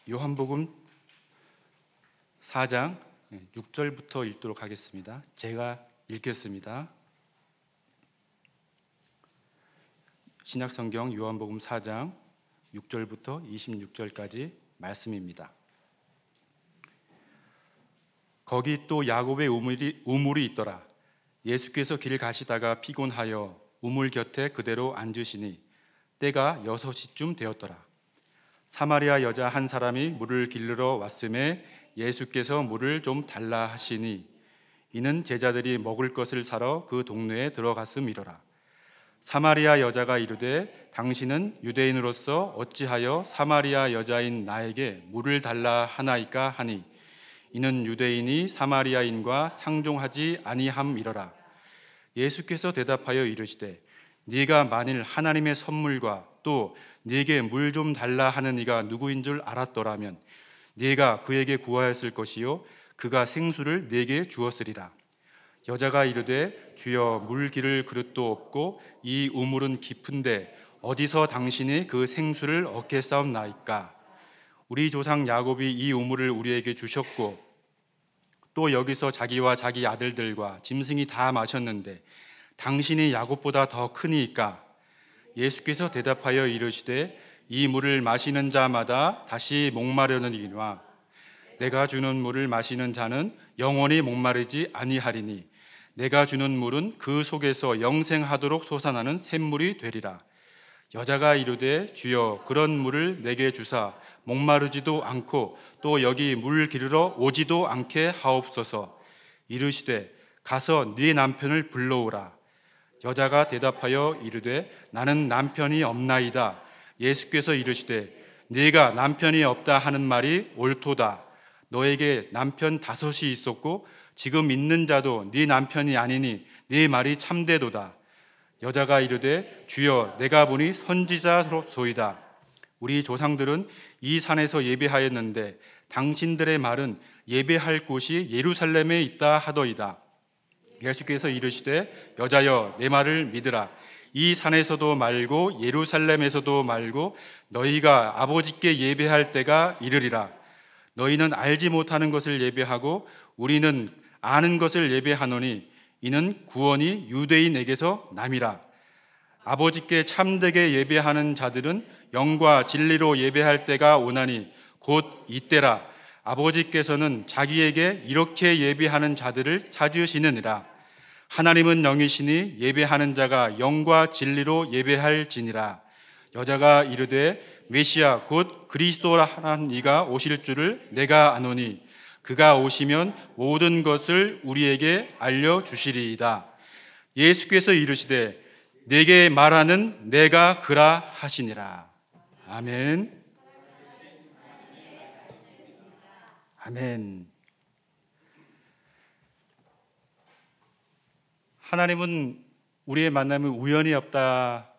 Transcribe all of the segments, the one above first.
요한복음 4장 6절부터 읽도록 하겠습니다. 제가 읽겠습니다. 신약성경 요한복음 4장 6절부터 26절까지 말씀입니다. 거기 또 야곱의 우물이 있더라. 예수께서 길 가시다가 피곤하여 우물 곁에 그대로 앉으시니 때가 6시쯤 되었더라. 사마리아 여자 한 사람이 물을 길르러 왔음에 예수께서 물을 좀 달라 하시니 이는 제자들이 먹을 것을 사러 그 동네에 들어갔음이로라. 사마리아 여자가 이르되 당신은 유대인으로서 어찌하여 사마리아 여자인 나에게 물을 달라 하나이까 하니 이는 유대인이 사마리아인과 상종하지 아니함이로라. 예수께서 대답하여 이르시되 네가 만일 하나님의 선물과 또 네게 물 좀 달라 하는 이가 누구인 줄 알았더라면 네가 그에게 구하였을 것이요 그가 생수를 네게 주었으리라. 여자가 이르되 주여 물 기를 그릇도 없고 이 우물은 깊은데 어디서 당신이 그 생수를 얻겠사옵나이까. 우리 조상 야곱이 이 우물을 우리에게 주셨고 또 여기서 자기와 자기 아들들과 짐승이 다 마셨는데 당신이 야곱보다 더 크니이까. 예수께서 대답하여 이르시되 이 물을 마시는 자마다 다시 목마르느니와 내가 주는 물을 마시는 자는 영원히 목마르지 아니하리니 내가 주는 물은 그 속에서 영생하도록 솟아나는 샘물이 되리라. 여자가 이르되 주여 그런 물을 내게 주사 목마르지도 않고 또 여기 물 기르러 오지도 않게 하옵소서. 이르시되 가서 네 남편을 불러오라. 여자가 대답하여 이르되 나는 남편이 없나이다. 예수께서 이르시되 네가 남편이 없다 하는 말이 옳도다. 너에게 남편 5이 있었고 지금 있는 자도 네 남편이 아니니 네 말이 참되도다. 여자가 이르되 주여 내가 보니 선지자소이다. 우리 조상들은 이 산에서 예배하였는데 당신들의 말은 예배할 곳이 예루살렘에 있다 하더이다. 예수께서 이르시되 여자여 내 말을 믿으라. 이 산에서도 말고 예루살렘에서도 말고 너희가 아버지께 예배할 때가 이르리라. 너희는 알지 못하는 것을 예배하고 우리는 아는 것을 예배하노니 이는 구원이 유대인에게서 남이라. 아버지께 참되게 예배하는 자들은 영과 진리로 예배할 때가 오나니 곧 이때라. 아버지께서는 자기에게 이렇게 예배하는 자들을 찾으시느니라. 하나님은 영이시니 예배하는 자가 영과 진리로 예배할지니라. 여자가 이르되 메시아 곧 그리스도라 하는 이가 오실 줄을 내가 아노니 그가 오시면 모든 것을 우리에게 알려주시리이다. 예수께서 이르시되 내게 말하는 내가 그라 하시니라. 아멘. 아멘. 하나님은 우리의 만남이 우연이 없다고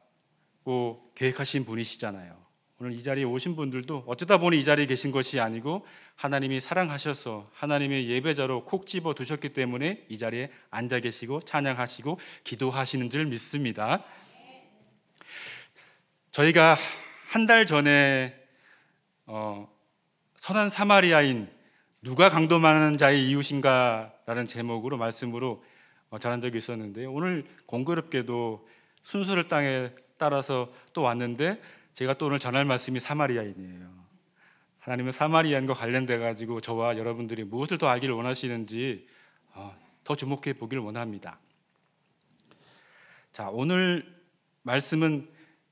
계획하신 분이시잖아요. 오늘 이 자리에 오신 분들도 어쩌다 보니 이 자리에 계신 것이 아니고 하나님이 사랑하셔서 하나님의 예배자로 콕 집어 두셨기 때문에 이 자리에 앉아 계시고 찬양하시고 기도하시는 줄 믿습니다. 저희가 한 달 전에 선한 사마리아인 누가 강도 많은 자의 이웃인가라는 제목으로 말씀으로 전한 적이 있었는데요. 오늘 공교롭게도 순서를 땅에 따라서 또 왔는데 제가 또 오늘 전할 말씀이 사마리아인이에요. 하나님은 사마리아인과 관련돼 가지고 저와 여러분들이 무엇을 더 알기를 원하시는지 더 주목해 보기를 원합니다. 자, 오늘 말씀은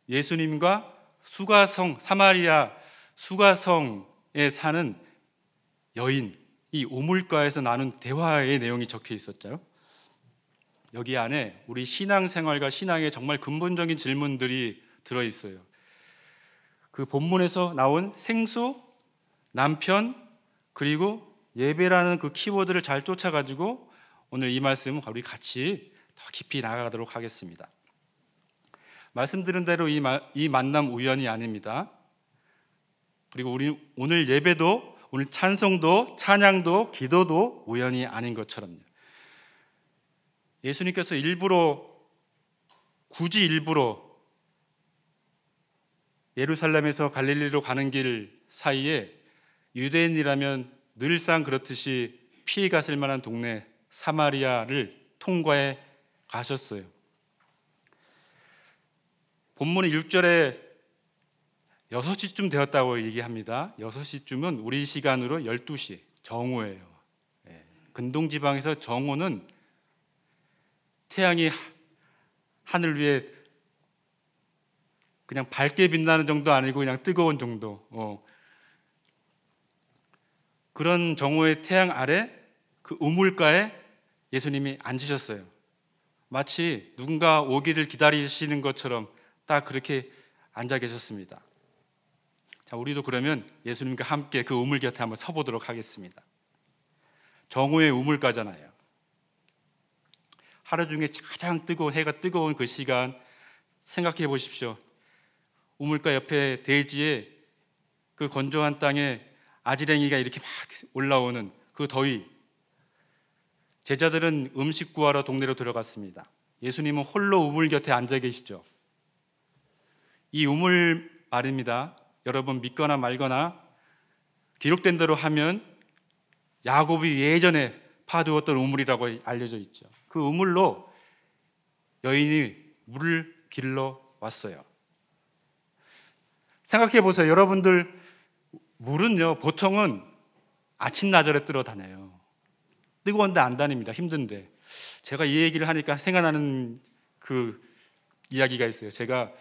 예수님과 수가성, 사마리아 수가성에 사는 여인, 이 우물가에서 나눈 대화의 내용이 적혀 있었죠. 여기 안에 우리 신앙생활과 신앙의 정말 근본적인 질문들이 들어있어요. 그 본문에서 나온 생수, 남편, 그리고 예배라는 그 키워드를 잘 쫓아가지고 오늘 이 말씀은 우리 같이 더 깊이 나아가도록 하겠습니다. 말씀드린 대로 이 만남 우연이 아닙니다. 그리고 우리 오늘 예배도, 오늘 찬송도, 찬양도, 기도도 우연이 아닌 것처럼요. 예수님께서 굳이 일부러 예루살렘에서 갈릴리로 가는 길 사이에 유대인이라면 늘상 그렇듯이 피해가 쓸 만한 동네 사마리아를 통과해 가셨어요. 본문 1절에 6시쯤 되었다고 얘기합니다. 6시쯤은 우리 시간으로 12시, 정오예요. 근동지방에서 정오는 태양이 하늘 위에 그냥 밝게 빛나는 정도 아니고 그냥 뜨거운 정도. 그런 정오의 태양 아래 그 우물가에 예수님이 앉으셨어요. 마치 누군가 오기를 기다리시는 것처럼 딱 그렇게 앉아 계셨습니다. 자, 우리도 그러면 예수님과 함께 그 우물 곁에 한번 서보도록 하겠습니다. 정오의 우물가잖아요. 하루 중에 가장 뜨거운 해가 뜨거운 그 시간 생각해 보십시오. 우물가 옆에 대지에 그 건조한 땅에 아지랭이가 이렇게 막 올라오는 그 더위. 제자들은 음식 구하러 동네로 들어갔습니다. 예수님은 홀로 우물 곁에 앉아 계시죠. 이 우물 말입니다. 여러분 믿거나 말거나 기록된 대로 하면 야곱이 예전에 파두었던 우물이라고 알려져 있죠. 그 우물로 여인이 물을 길러 왔어요. 생각해 보세요. 여러분들 물은요 보통은 아침나절에 뜨러 다녀요. 뜨거운데 안 다닙니다. 힘든데. 제가 이 얘기를 하니까 생각나는 그 이야기가 있어요. 제가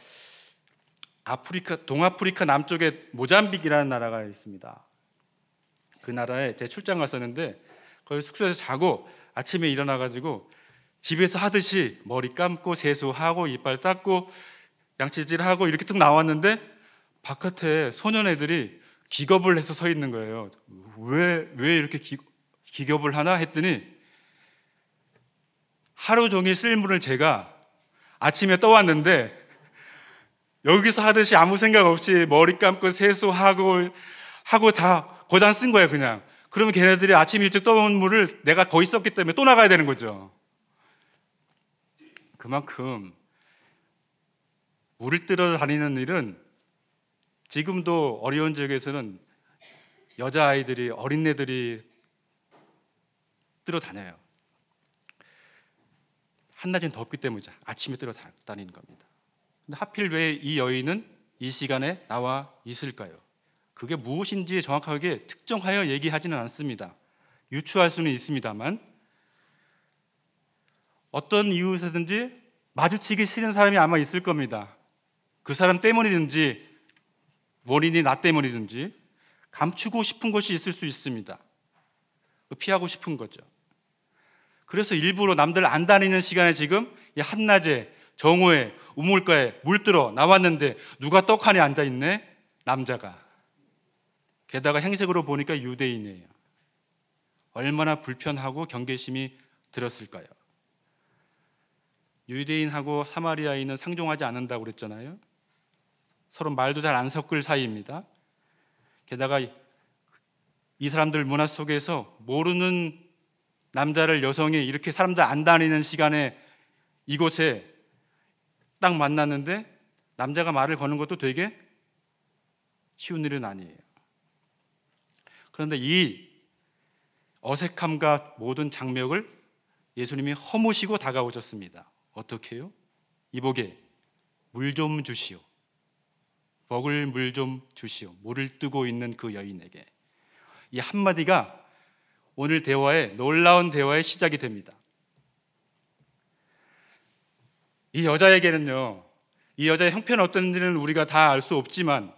동아프리카 남쪽에 모잠빅이라는 나라가 있습니다. 그 나라에 제가 출장 갔었는데 거기 숙소에서 자고 아침에 일어나가지고 집에서 하듯이 머리 감고 세수하고 이빨 닦고 양치질하고 이렇게 tuk 나왔는데 바깥에 소년애들이 기겁을 해서 서 있는 거예요. 왜 이렇게 기겁을 하나 했더니 하루 종일 쓸 물을 제가 아침에 떠왔는데 여기서 하듯이 아무 생각 없이 머리 감고 세수하고 다 고장 쓴 거예요. 그냥. 그러면 걔네들이 아침 일찍 떠온 물을 내가 거기 썼기 때문에 또 나가야 되는 거죠. 그만큼 물을 뜨러 다니는 일은 지금도 어려운 지역에서는 여자아이들이 어린애들이 뜨러 다녀요. 한낮은 덥기 때문이죠. 아침에 뜨러 다니는 겁니다. 근데 하필 왜 이 여인은 이 시간에 나와 있을까요? 그게 무엇인지 정확하게 특정하여 얘기하지는 않습니다. 유추할 수는 있습니다만 어떤 이유에서든지 마주치기 싫은 사람이 아마 있을 겁니다. 그 사람 때문이든지 원인이 나 때문이든지 감추고 싶은 것이 있을 수 있습니다. 피하고 싶은 거죠. 그래서 일부러 남들 안 다니는 시간에 지금 이 한낮에 정오에 우물가에 물들어 나왔는데 누가 떡하니 앉아있네? 남자가. 게다가 행색으로 보니까 유대인이에요. 얼마나 불편하고 경계심이 들었을까요? 유대인하고 사마리아인은 상종하지 않는다고 그랬잖아요. 서로 말도 잘 안 섞을 사이입니다. 게다가 이 사람들 문화 속에서 모르는 남자를 여성이 이렇게 사람들 안 다니는 시간에 이곳에 딱 만났는데 남자가 말을 거는 것도 되게 쉬운 일은 아니에요. 그런데 이 어색함과 모든 장벽을 예수님이 허무시고 다가오셨습니다. 어떻게 해요? 이보게 물 좀 주시오. 먹을 물 좀 주시오. 물을 뜨고 있는 그 여인에게. 이 한마디가 오늘 대화의 놀라운 대화의 시작이 됩니다. 이 여자에게는요, 이 여자의 형편은 어떤지는 우리가 다 알 수 없지만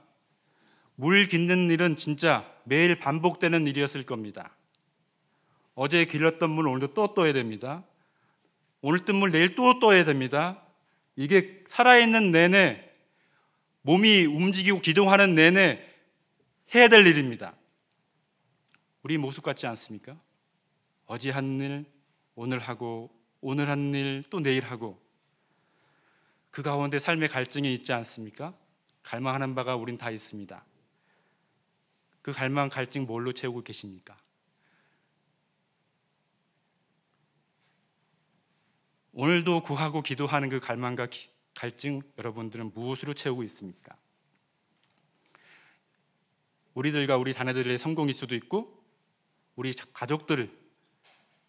물 깃는 일은 진짜 매일 반복되는 일이었을 겁니다. 어제 길렀던 물 오늘도 또 떠야 됩니다. 오늘 뜬 물 내일 또 떠야 됩니다. 이게 살아있는 내내 몸이 움직이고 기동하는 내내 해야 될 일입니다. 우리 모습 같지 않습니까? 어제 한 일 오늘 하고 오늘 한 일 또 내일 하고 그 가운데 삶의 갈증이 있지 않습니까? 갈망하는 바가 우린 다 있습니다. 그 갈망, 갈증 뭘로 채우고 계십니까? 오늘도 구하고 기도하는 그 갈망과 갈증 여러분들은 무엇으로 채우고 있습니까? 우리들과 우리 자녀들의 성공일 수도 있고 우리 가족들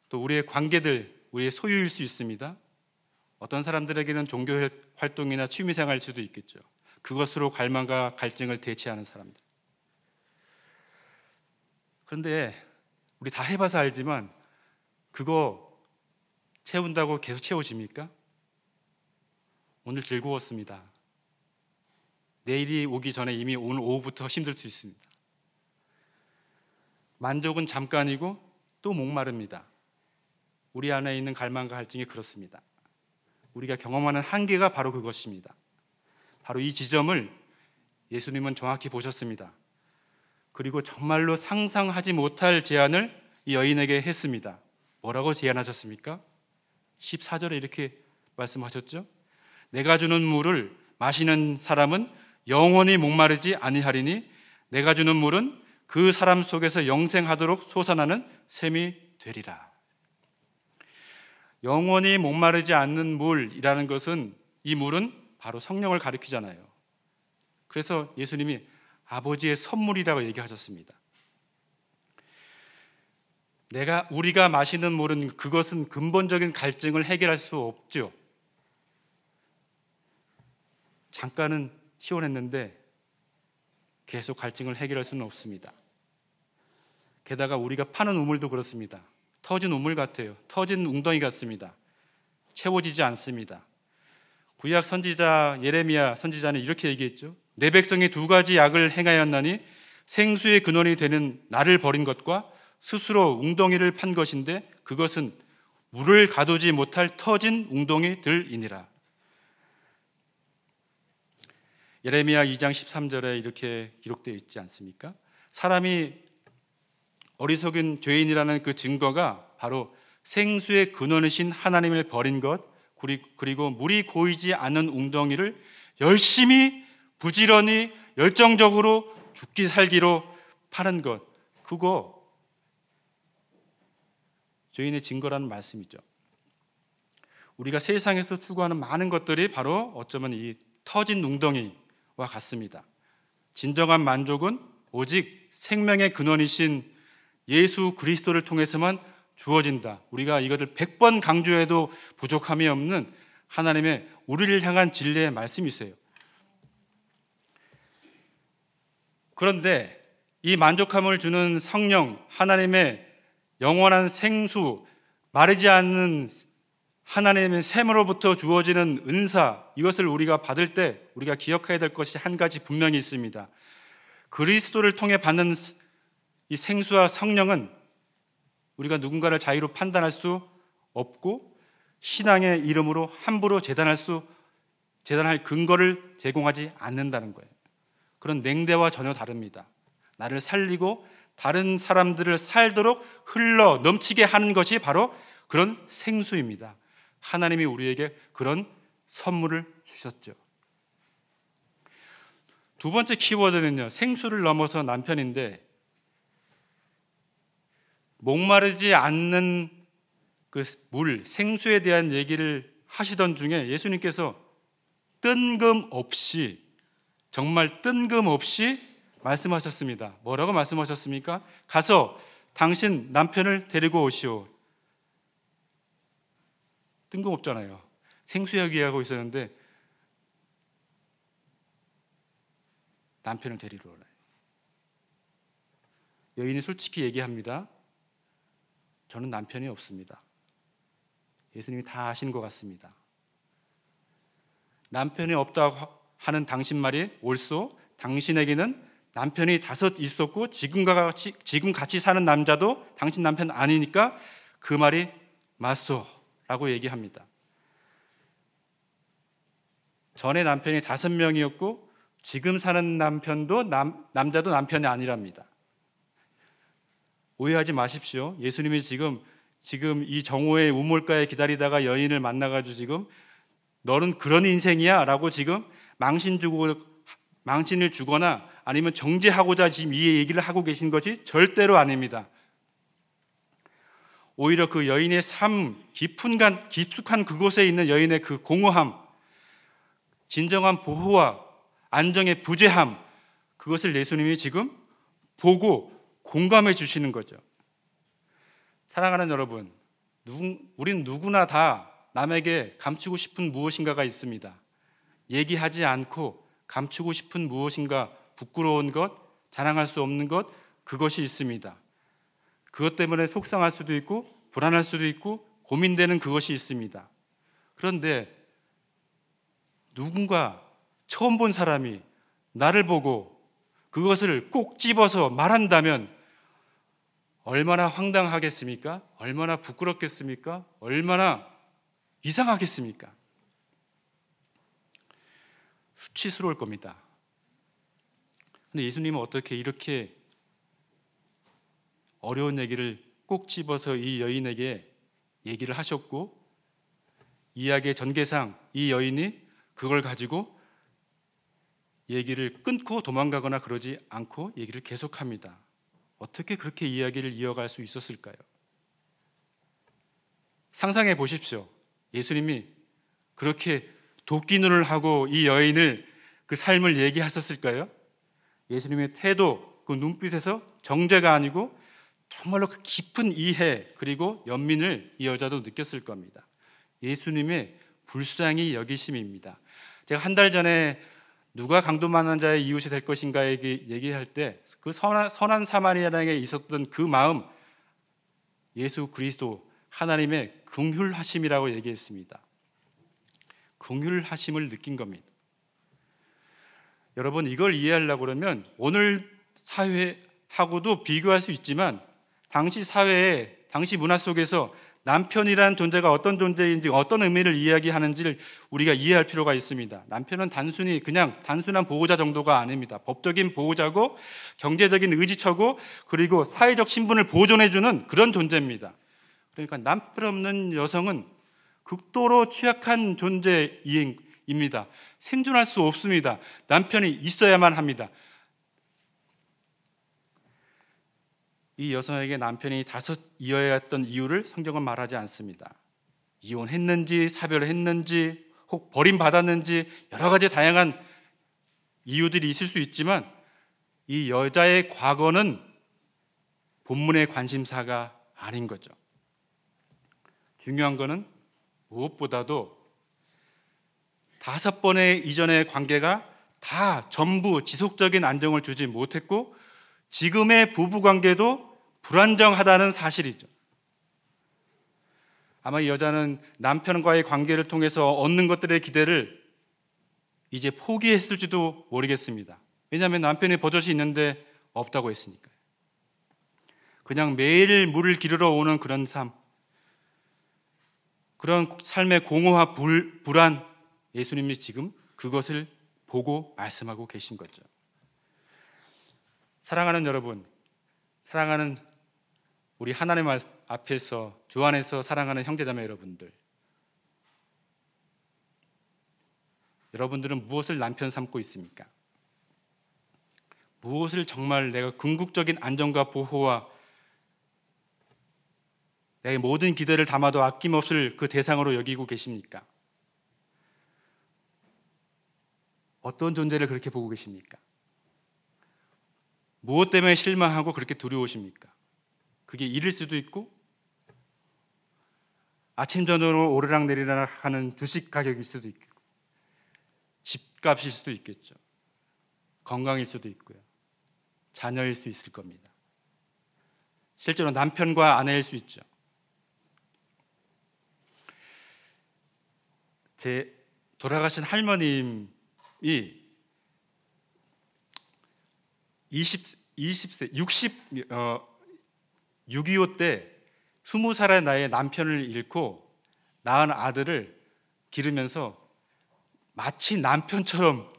또 우리의 관계들, 우리의 소유일 수 있습니다. 어떤 사람들에게는 종교 활동이나 취미생활일 수도 있겠죠. 그것으로 갈망과 갈증을 대체하는 사람들. 그런데 우리 다 해봐서 알지만 그거 채운다고 계속 채워집니까? 오늘 즐거웠습니다. 내일이 오기 전에 이미 오늘 오후부터 힘들 수 있습니다. 만족은 잠깐이고 또 목마릅니다. 우리 안에 있는 갈망과 갈증이 그렇습니다. 우리가 경험하는 한계가 바로 그것입니다. 바로 이 지점을 예수님은 정확히 보셨습니다. 그리고 정말로 상상하지 못할 제안을 이 여인에게 했습니다. 뭐라고 제안하셨습니까? 14절에 이렇게 말씀하셨죠. 내가 주는 물을 마시는 사람은 영원히 목마르지 아니하리니 내가 주는 물은 그 사람 속에서 영생하도록 솟아나는 샘이 되리라. 영원히 목마르지 않는 물이라는 것은, 이 물은 바로 성령을 가리키잖아요. 그래서 예수님이 아버지의 선물이라고 얘기하셨습니다. 우리가 마시는 물은, 그것은 근본적인 갈증을 해결할 수 없죠. 잠깐은 시원했는데 계속 갈증을 해결할 수는 없습니다. 게다가 우리가 파는 우물도 그렇습니다. 터진 우물 같아요. 터진 웅덩이 같습니다. 채워지지 않습니다. 구약 선지자 예레미야 선지자는 이렇게 얘기했죠. 내 백성이 두 가지 악을 행하였나니 생수의 근원이 되는 나를 버린 것과 스스로 웅덩이를 판 것인데 그것은 물을 가두지 못할 터진 웅덩이들이니라. 예레미야 2장 13절에 이렇게 기록되어 있지 않습니까? 사람이 어리석은 죄인이라는 그 증거가 바로 생수의 근원이신 하나님을 버린 것, 그리고 물이 고이지 않는 웅덩이를 열심히 부지런히 열정적으로 죽기 살기로 파는 것, 그거 죄인의 증거라는 말씀이죠. 우리가 세상에서 추구하는 많은 것들이 바로 어쩌면 이 터진 웅덩이와 같습니다. 진정한 만족은 오직 생명의 근원이신 예수 그리스도를 통해서만 주어진다. 우리가 이것을 100번 강조해도 부족함이 없는 하나님의 우리를 향한 진리의 말씀이세요. 그런데 이 만족함을 주는 성령, 하나님의 영원한 생수, 마르지 않는 하나님의 샘으로부터 주어지는 은사, 이것을 우리가 받을 때 우리가 기억해야 될 것이 한 가지 분명히 있습니다. 그리스도를 통해 받는 이 생수와 성령은 우리가 누군가를 자유로 판단할 수 없고 신앙의 이름으로 함부로 재단할 근거를 제공하지 않는다는 거예요. 그런 냉대와 전혀 다릅니다. 나를 살리고 다른 사람들을 살도록 흘러 넘치게 하는 것이 바로 그런 생수입니다. 하나님이 우리에게 그런 선물을 주셨죠. 두 번째 키워드는요, 생수를 넘어서 남편인데, 목마르지 않는 그 물, 생수에 대한 얘기를 하시던 중에 예수님께서 뜬금없이, 정말 뜬금없이 말씀하셨습니다. 뭐라고 말씀하셨습니까? 가서 당신 남편을 데리고 오시오. 뜬금없잖아요. 생수 얘기하고 있었는데 남편을 데리러 오라. 여인이 솔직히 얘기합니다. 저는 남편이 없습니다. 예수님이 다 아시는 것 같습니다. 남편이 없다고 하는 당신 말이 옳소. 당신에게는 남편이 5 있었고 지금 같이 사는 남자도 당신 남편 아니니까 그 말이 맞소 라고 얘기합니다. 전에 남편이 5명이었고 지금 사는 남편도 남자도 남편이 아니랍니다. 오해하지 마십시오. 예수님이 지금 이 정오의 우물가에 기다리다가 여인을 만나가지고 지금 너는 그런 인생이야 라고 지금 망신을 주거나 아니면 정죄하고자 지금 이 얘기를 하고 계신 것이 절대로 아닙니다. 오히려 그 여인의 삶, 깊숙한 그곳에 있는 여인의 그 공허함, 진정한 보호와 안정의 부재함, 그것을 예수님이 지금 보고 공감해 주시는 거죠. 사랑하는 여러분, 우린 누구나 다 남에게 감추고 싶은 무엇인가가 있습니다. 얘기하지 않고 감추고 싶은 무엇인가, 부끄러운 것, 자랑할 수 없는 것, 그것이 있습니다. 그것 때문에 속상할 수도 있고 불안할 수도 있고 고민되는 그것이 있습니다. 그런데 누군가 처음 본 사람이 나를 보고 그것을 꼭 집어서 말한다면 얼마나 황당하겠습니까? 얼마나 부끄럽겠습니까? 얼마나 이상하겠습니까? 수치스러울 겁니다. 근데 예수님은 어떻게 이렇게 어려운 얘기를 꼭 집어서 이 여인에게 얘기를 하셨고, 이야기의 전개상 이 여인이 그걸 가지고 얘기를 끊고 도망가거나 그러지 않고 얘기를 계속합니다. 어떻게 그렇게 이야기를 이어갈 수 있었을까요? 상상해 보십시오. 예수님이 그렇게 도끼 눈을 하고 이 여인을 그 삶을 얘기하셨을까요? 예수님의 태도, 그 눈빛에서 정죄가 아니고 정말로 그 깊은 이해 그리고 연민을 이 여자도 느꼈을 겁니다. 예수님의 불쌍히 여기심입니다. 제가 한 달 전에 누가 강도 많은 자의 이웃이 될 것인가에 얘기할 때 그 선한 사마리아인에게 있었던 그 마음, 예수 그리스도 하나님의 긍휼하심이라고 얘기했습니다. 긍휼하심을 느낀 겁니다. 여러분, 이걸 이해하려고 그러면 오늘 사회하고도 비교할 수 있지만 당시 사회에, 당시 문화 속에서 남편이라는 존재가 어떤 존재인지 어떤 의미를 이야기하는지를 우리가 이해할 필요가 있습니다. 남편은 단순히 그냥 단순한 보호자 정도가 아닙니다. 법적인 보호자고 경제적인 의지처고 그리고 사회적 신분을 보존해주는 그런 존재입니다. 그러니까 남편 없는 여성은 극도로 취약한 존재입니다. 생존할 수 없습니다. 남편이 있어야만 합니다. 이 여성에게 남편이 5이어야 했던 이유를 성경은 말하지 않습니다. 이혼했는지 사별했는지 혹 버림받았는지 여러 가지 다양한 이유들이 있을 수 있지만 이 여자의 과거는 본문의 관심사가 아닌 거죠. 중요한 거는 무엇보다도 5번의 이전의 관계가 다 전부 지속적인 안정을 주지 못했고 지금의 부부관계도 불안정하다는 사실이죠. 아마 이 여자는 남편과의 관계를 통해서 얻는 것들의 기대를 이제 포기했을지도 모르겠습니다. 왜냐하면 남편이 버젓이 있는데 없다고 했으니까요. 그냥 매일 물을 기르러 오는 그런 삶, 그런 삶의 공허와 불안, 예수님이 지금 그것을 보고 말씀하고 계신 거죠. 사랑하는 여러분, 사랑하는 우리 하나님 앞에서 주 안에서 사랑하는 형제자매 여러분들, 여러분들은 무엇을 남편 삼고 있습니까? 무엇을 정말 내가 궁극적인 안정과 보호와 내 모든 기대를 담아도 아낌없을 그 대상으로 여기고 계십니까? 어떤 존재를 그렇게 보고 계십니까? 무엇 때문에 실망하고 그렇게 두려우십니까? 그게 일일 수도 있고 아침 저녁으로 오르락내리락 하는 주식 가격일 수도 있고 집값일 수도 있겠죠. 건강일 수도 있고요. 자녀일 수 있을 겁니다. 실제로 남편과 아내일 수 있죠. 제 돌아가신 할머님이 6.25 때 20살의 나이에 남편을 잃고 낳은 아들을 기르면서 마치 남편처럼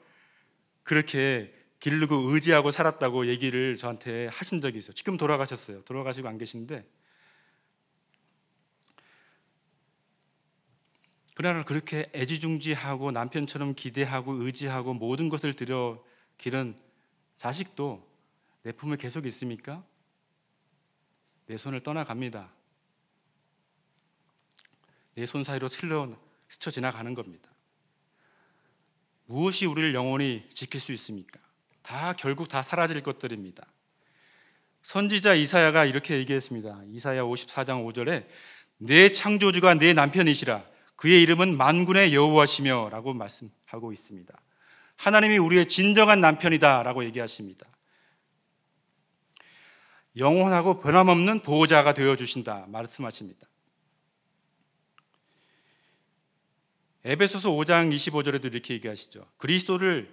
그렇게 기르고 의지하고 살았다고 얘기를 저한테 하신 적이 있어요. 지금 돌아가셨어요. 돌아가시고 안 계신데, 그러나 그렇게 애지중지하고 남편처럼 기대하고 의지하고 모든 것을 들여 기른 자식도 내 품에 계속 있습니까? 내 손을 떠나갑니다. 내 손 사이로 스쳐 지나가는 겁니다. 무엇이 우리를 영원히 지킬 수 있습니까? 다 결국 다 사라질 것들입니다. 선지자 이사야가 이렇게 얘기했습니다. 이사야 54장 5절에 내 창조주가 내 남편이시라 그의 이름은 만군의 여호와시며 라고 말씀하고 있습니다. 하나님이 우리의 진정한 남편이다 라고 얘기하십니다. 영원하고 변함없는 보호자가 되어주신다 말씀하십니다. 에베소서 5장 25절에도 이렇게 얘기하시죠. 그리스도를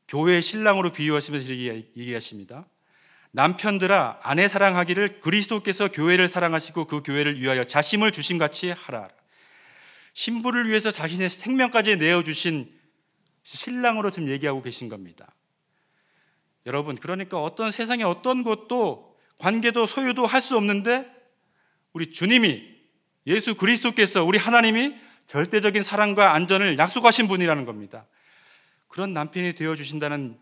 교회의 신랑으로 비유하시면서 이렇게 얘기하십니다. 남편들아 아내 사랑하기를 그리스도께서 교회를 사랑하시고 그 교회를 위하여 자심을 주심같이 하라. 신부를 위해서 자신의 생명까지 내어주신 신랑으로 지금 얘기하고 계신 겁니다. 여러분, 그러니까 어떤 세상의 어떤 것도 관계도 소유도 할 수 없는데 우리 주님이, 예수 그리스도께서, 우리 하나님이 절대적인 사랑과 안전을 약속하신 분이라는 겁니다. 그런 남편이 되어주신다는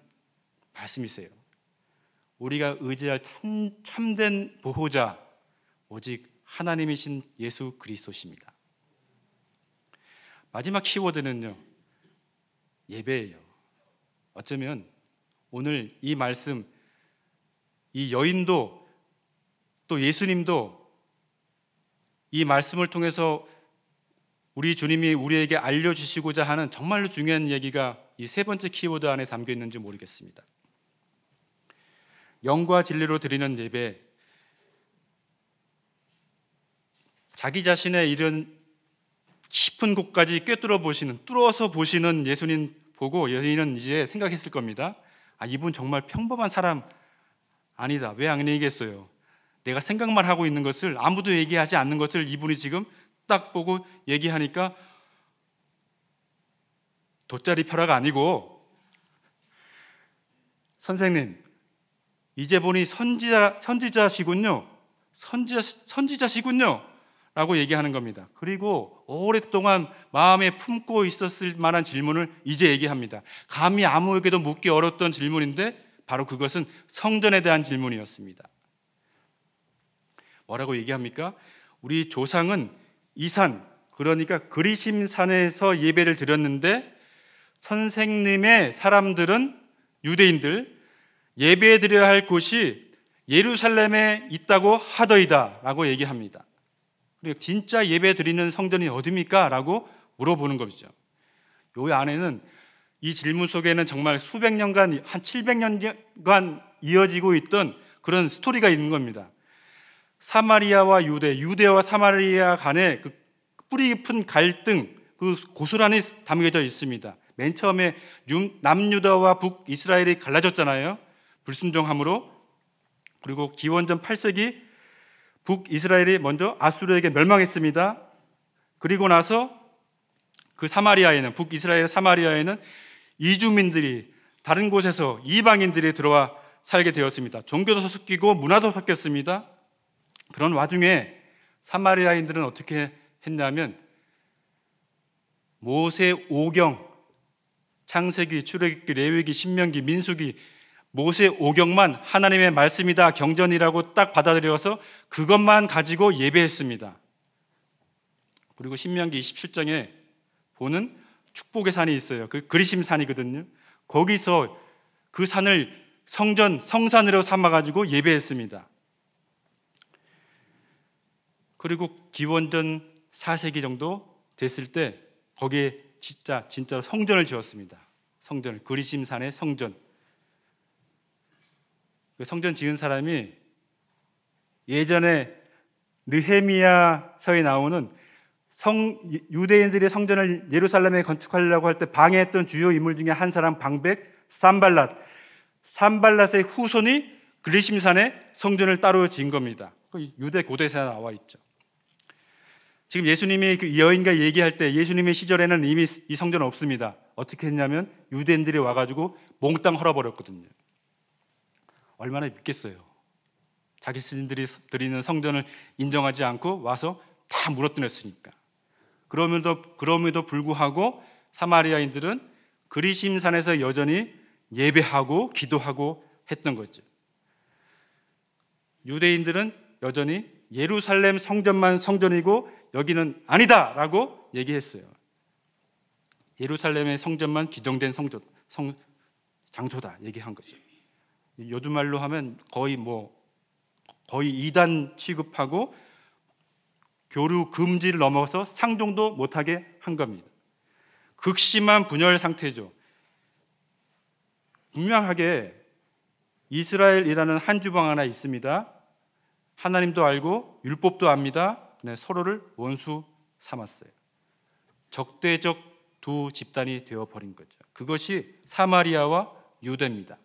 말씀이세요. 우리가 의지할 참된 보호자 오직 하나님이신 예수 그리스도십니다. 마지막 키워드는요, 예배예요. 어쩌면 오늘 이 말씀, 이 여인도 또 예수님도 이 말씀을 통해서 우리 주님이 우리에게 알려주시고자 하는 정말로 중요한 얘기가 이 세 번째 키워드 안에 담겨 있는지 모르겠습니다. 영과 진리로 드리는 예배, 자기 자신의 이런 깊은 곳까지 꿰뚫어 보시는, 뚫어서 보시는 예수님 보고 여인은 이제 생각했을 겁니다. 아, 이분 정말 평범한 사람 아니다. 왜 아니겠어요? 내가 생각만 하고 있는 것을, 아무도 얘기하지 않는 것을 이분이 지금 딱 보고 얘기하니까 돗자리 펴라가 아니고, 선생님 이제 보니 선지자시군요. 선지자시군요 라고 얘기하는 겁니다. 그리고 오랫동안 마음에 품고 있었을 만한 질문을 이제 얘기합니다. 감히 아무에게도 묻기 어려웠던 질문인데 바로 그것은 성전에 대한 질문이었습니다. 뭐라고 얘기합니까? 우리 조상은 이 산, 그러니까 그리심산에서 예배를 드렸는데 선생님의 사람들은, 유대인들, 예배 드려야 할 곳이 예루살렘에 있다고 하더이다 라고 얘기합니다. 그리고 진짜 예배 드리는 성전이 어디입니까? 라고 물어보는 것이죠. 이 안에는, 이 질문 속에는 정말 수백 년간, 한 700년간 이어지고 있던 그런 스토리가 있는 겁니다. 사마리아와 유대와 사마리아 간의 그 뿌리 깊은 갈등, 그 고스란히 담겨져 있습니다. 맨 처음에 남유다와 북이스라엘이 갈라졌잖아요. 불순종함으로. 그리고 기원전 8세기 북이스라엘이 먼저 아수르에게 멸망했습니다. 그리고 나서 그 사마리아에는, 북이스라엘 사마리아에는 이주민들이, 다른 곳에서 이방인들이 들어와 살게 되었습니다. 종교도 섞이고 문화도 섞였습니다. 그런 와중에 사마리아인들은 어떻게 했냐면 모세 오경, 창세기, 출애굽기, 레위기, 신명기, 민수기, 모세 오경만 하나님의 말씀이다, 경전이라고 딱 받아들여서 그것만 가지고 예배했습니다. 그리고 신명기 27장에 보는 축복의 산이 있어요. 그 그리심 산이거든요. 거기서 그 산을 성산으로 삼아가지고 예배했습니다. 그리고 기원전 4세기 정도 됐을 때 거기에 진짜 성전을 지었습니다. 성전을, 그리심산의 성전. 그 성전 지은 사람이 예전에 느헤미야서에 나오는 유대인들의 성전을 예루살렘에 건축하려고 할 때 방해했던 주요 인물 중에 한 사람, 방백 산발랏의 후손이 그리심산에 성전을 따로 지은 겁니다. 유대 고대사에 나와 있죠. 지금 예수님이 그 여인과 얘기할 때 예수님의 시절에는 이미 이 성전은 없습니다. 어떻게 했냐면 유대인들이 와가지고 몽땅 헐어버렸거든요. 얼마나 믿겠어요. 자기 스님들이 드리는 성전을 인정하지 않고 와서 다 무너뜨렸으니까. 그럼에도 불구하고 사마리아인들은 그리심산에서 여전히 예배하고 기도하고 했던 거죠. 유대인들은 여전히 예루살렘 성전만 성전이고 여기는 아니다 라고 얘기했어요. 예루살렘의 성전만 기정된 장소다 얘기한 거죠. 요즘 말로 하면 거의 거의 이단 취급하고 교류 금지를 넘어서 상종도 못하게 한 겁니다. 극심한 분열 상태죠. 분명하게 이스라엘이라는 한 주방 하나 있습니다. 하나님도 알고 율법도 압니다. 서로를 원수 삼았어요. 적대적 두 집단이 되어버린 거죠. 그것이 사마리아와 유대입니다.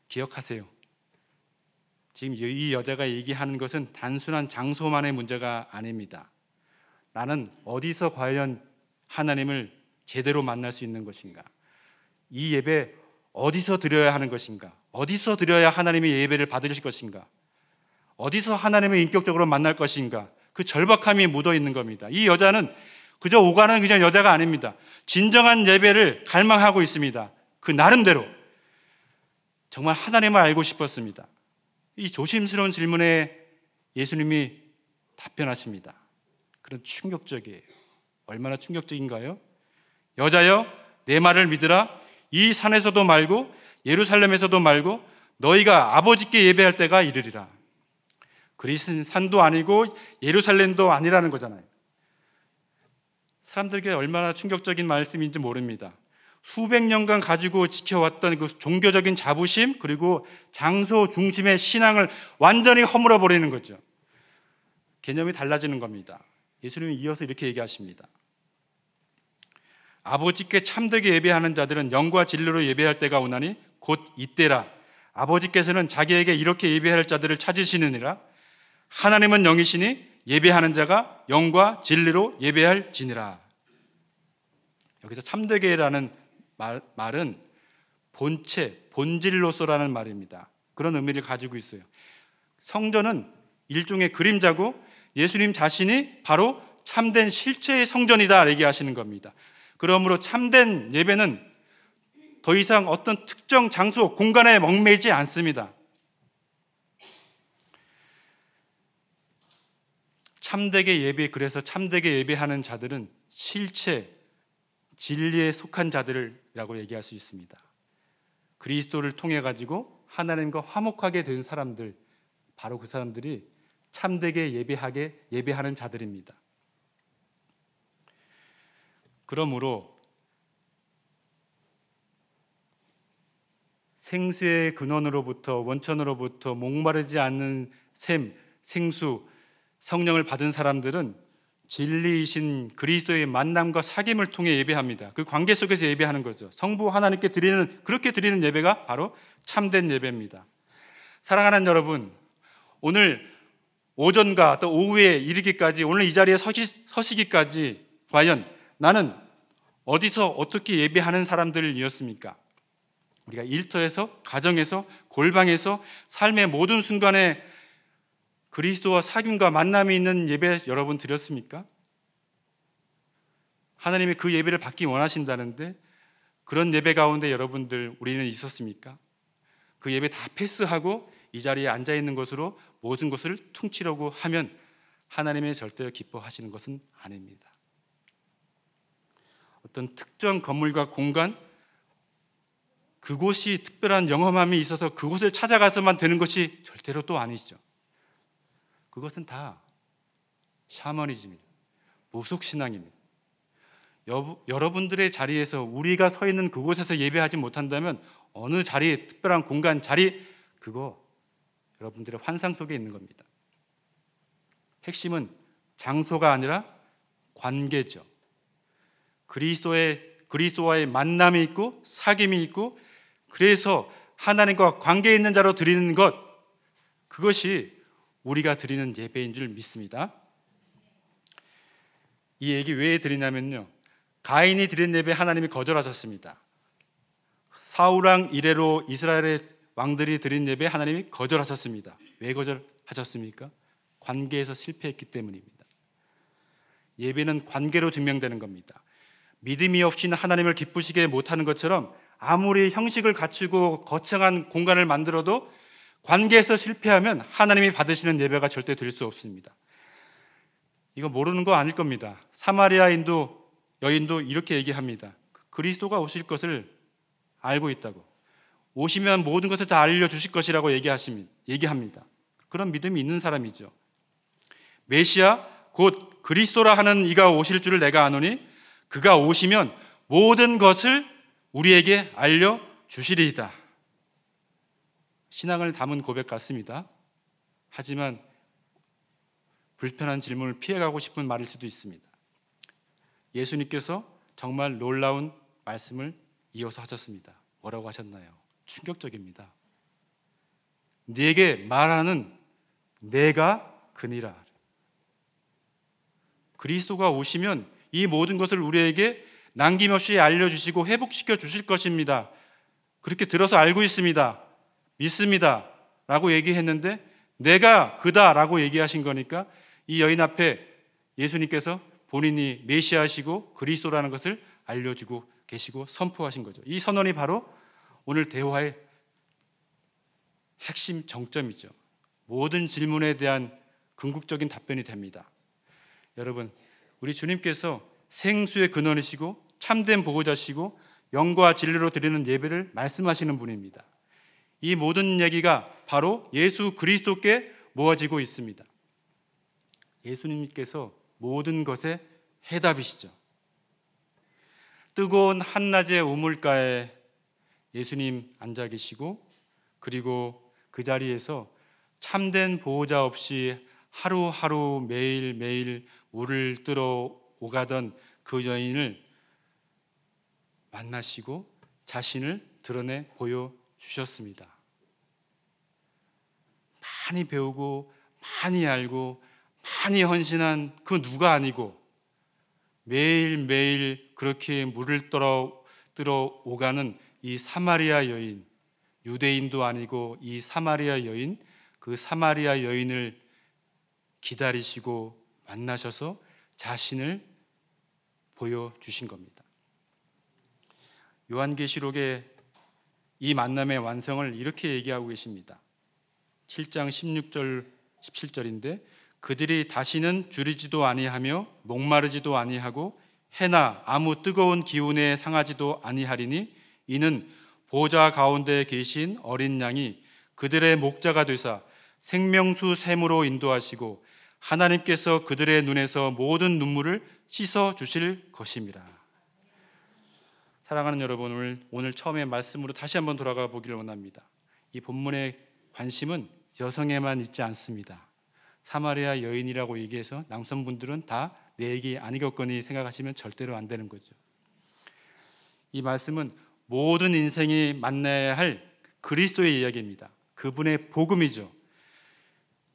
기억하세요. 지금 이 여자가 얘기하는 것은 단순한 장소만의 문제가 아닙니다. 나는 어디서 과연 하나님을 제대로 만날 수 있는 것인가? 이 예배 어디서 드려야 하는 것인가? 어디서 드려야 하나님의 예배를 받을 것인가? 어디서 하나님을 인격적으로 만날 것인가? 그 절박함이 묻어 있는 겁니다. 이 여자는 그저 오가는 그냥 여자가 아닙니다. 진정한 예배를 갈망하고 있습니다. 그 나름대로 정말 하나님을 알고 싶었습니다. 이 조심스러운 질문에 예수님이 답변하십니다. 그런 충격적이에요. 얼마나 충격적인가요? 여자여, 내 말을 믿으라. 이 산에서도 말고 예루살렘에서도 말고 너희가 아버지께 예배할 때가 이르리라. 그리스는 산도 아니고 예루살렘도 아니라는 거잖아요. 사람들에게 얼마나 충격적인 말씀인지 모릅니다. 수백 년간 가지고 지켜왔던 그 종교적인 자부심, 그리고 장소 중심의 신앙을 완전히 허물어 버리는 거죠. 개념이 달라지는 겁니다. 예수님이 이어서 이렇게 얘기하십니다. 아버지께 참되게 예배하는 자들은 영과 진리로 예배할 때가 오나니 곧 이때라. 아버지께서는 자기에게 이렇게 예배할 자들을 찾으시느니라. 하나님은 영이시니 예배하는 자가 영과 진리로 예배할지니라. 여기서 참되게라는 말은 본체, 본질로서라는 말입니다. 그런 의미를 가지고 있어요. 성전은 일종의 그림자고 예수님 자신이 바로 참된 실체의 성전이다 얘기하시는 겁니다. 그러므로 참된 예배는 더 이상 어떤 특정 장소, 공간에 얽매이지 않습니다. 참되게 예배, 그래서 참되게 예배하는 자들은 실체, 진리에 속한 자들이라고 얘기할 수 있습니다. 그리스도를 통해 가지고 하나님과 화목하게 된 사람들, 바로 그 사람들이 참되게 예배하는 자들입니다. 그러므로 생수의 근원으로부터, 원천으로부터 목마르지 않는 샘, 생수, 성령을 받은 사람들은 진리이신 그리스도의 만남과 사귐을 통해 예배합니다. 그 관계 속에서 예배하는 거죠. 성부 하나님께 그렇게 드리는 예배가 바로 참된 예배입니다. 사랑하는 여러분, 오늘 오전과 또 오후에 이르기까지, 오늘 이 자리에 서시기까지 과연 나는 어디서 어떻게 예배하는 사람들이었습니까? 우리가 일터에서, 가정에서, 골방에서, 삶의 모든 순간에 그리스도와 사귐과 만남이 있는 예배 여러분 드렸습니까? 하나님이 그 예배를 받기 원하신다는데 그런 예배 가운데 여러분들 우리는 있었습니까? 그 예배 다 패스하고 이 자리에 앉아 있는 것으로 모든 것을 퉁치려고 하면 하나님의 절대로 기뻐하시는 것은 아닙니다. 어떤 특정 건물과 공간, 그곳이 특별한 영험함이 있어서 그곳을 찾아가서만 되는 것이 절대로 또 아니죠. 그것은 다 샤머니즘입니다. 무속신앙입니다. 여러분들의 자리에서 우리가 서 있는 그곳에서 예배하지 못한다면 어느 자리, 특별한 공간, 자리, 그거 여러분들의 환상 속에 있는 겁니다. 핵심은 장소가 아니라 관계죠. 그리스도와의 만남이 있고 사귐이 있고, 그래서 하나님과 관계 있는 자로 드리는 것, 그것이 우리가 드리는 예배인 줄 믿습니다. 이 얘기 왜 드리냐면요, 가인이 드린 예배 하나님이 거절하셨습니다. 사울왕 이래로 이스라엘의 왕들이 드린 예배 하나님이 거절하셨습니다. 왜 거절하셨습니까? 관계에서 실패했기 때문입니다. 예배는 관계로 증명되는 겁니다. 믿음이 없이는 하나님을 기쁘시게 못하는 것처럼 아무리 형식을 갖추고 거창한 공간을 만들어도 관계에서 실패하면 하나님이 받으시는 예배가 절대 될 수 없습니다. 이거 모르는 거 아닐 겁니다. 사마리아 여인도 이렇게 얘기합니다. 그리스도가 오실 것을 알고 있다고. 오시면 모든 것을 다 알려주실 것이라고 얘기합니다. 그런 믿음이 있는 사람이죠. 메시아 곧 그리스도라 하는 이가 오실 줄을 내가 아노니 그가 오시면 모든 것을 우리에게 알려주시리이다. 신앙을 담은 고백 같습니다. 하지만 불편한 질문을 피해가고 싶은 말일 수도 있습니다. 예수님께서 정말 놀라운 말씀을 이어서 하셨습니다. 뭐라고 하셨나요? 충격적입니다. 네게 말하는 내가 그니라. 그리스도가 오시면 이 모든 것을 우리에게 남김없이 알려주시고 회복시켜 주실 것입니다. 그렇게 들어서 알고 있습니다. 믿습니다. 라고 얘기했는데 내가 그다 라고 얘기하신 거니까 이 여인 앞에 예수님께서 본인이 메시아시고 그리스도라는 것을 알려주고 계시고 선포하신 거죠. 이 선언이 바로 오늘 대화의 핵심 정점이죠. 모든 질문에 대한 궁극적인 답변이 됩니다. 여러분, 우리 주님께서 생수의 근원이시고 참된 보호자시고 영과 진리로 드리는 예배를 말씀하시는 분입니다. 이 모든 얘기가 바로 예수 그리스도께 모아지고 있습니다. 예수님께서 모든 것의 해답이시죠. 뜨거운 한낮의 우물가에 예수님 앉아 계시고 그리고 그 자리에서 참된 보호자 없이 하루하루 매일매일 물을 뜨러 오가던 그 여인을 만나시고 자신을 드러내 보여주셨습니다. 많이 배우고 많이 알고 많이 헌신한 그 누가 아니고 매일매일 그렇게 물을 뜨러 오가는 이 사마리아 여인, 유대인도 아니고 이 사마리아 여인, 그 사마리아 여인을 기다리시고 만나셔서 자신을 보여주신 겁니다. 요한계시록의 이 만남의 완성을 이렇게 얘기하고 계십니다. 7장 16절 17절인데 그들이 다시는 줄이지도 아니하며 목마르지도 아니하고 해나 아무 뜨거운 기운에 상하지도 아니하리니 이는 보좌 가운데 계신 어린 양이 그들의 목자가 되사 생명수 샘으로 인도하시고 하나님께서 그들의 눈에서 모든 눈물을 씻어 주실 것입니다. 사랑하는 여러분, 오늘 처음에 말씀으로 다시 한번 돌아가 보기를 원합니다. 이 본문의 관심은 여성에만 있지 않습니다. 사마리아 여인이라고 얘기해서 남성분들은 다 내 얘기 아니겠거니 생각하시면 절대로 안 되는 거죠. 이 말씀은 모든 인생이 만나야 할 그리스도의 이야기입니다. 그분의 복음이죠.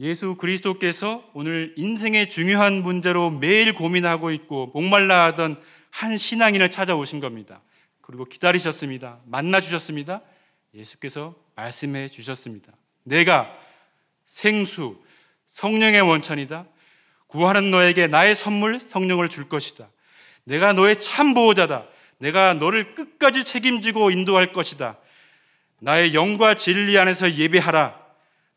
예수 그리스도께서 오늘 인생의 중요한 문제로 매일 고민하고 있고 목말라 하던 한 신앙인을 찾아오신 겁니다. 그리고 기다리셨습니다. 만나주셨습니다. 예수께서 말씀해 주셨습니다. 내가 생수, 성령의 원천이다. 구하는 너에게 나의 선물 성령을 줄 것이다. 내가 너의 참 보호자다. 내가 너를 끝까지 책임지고 인도할 것이다. 나의 영과 진리 안에서 예배하라.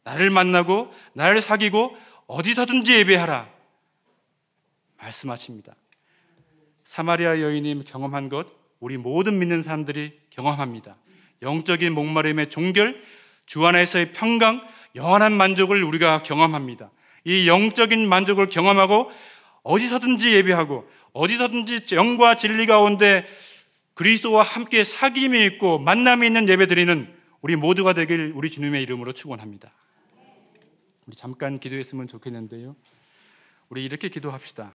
나를 만나고 나를 사귀고 어디서든지 예배하라. 말씀하십니다. 사마리아 여인이 경험한 것 우리 모든 믿는 사람들이 경험합니다. 영적인 목마름의 종결, 주 안에서의 평강, 영원한 만족을 우리가 경험합니다. 이 영적인 만족을 경험하고 어디서든지 예배하고 어디서든지 영과 진리 가운데 그리스도와 함께 사귐이 있고 만남이 있는 예배 드리는 우리 모두가 되길 우리 주님의 이름으로 축원합니다. 우리 잠깐 기도했으면 좋겠는데요. 우리 이렇게 기도합시다.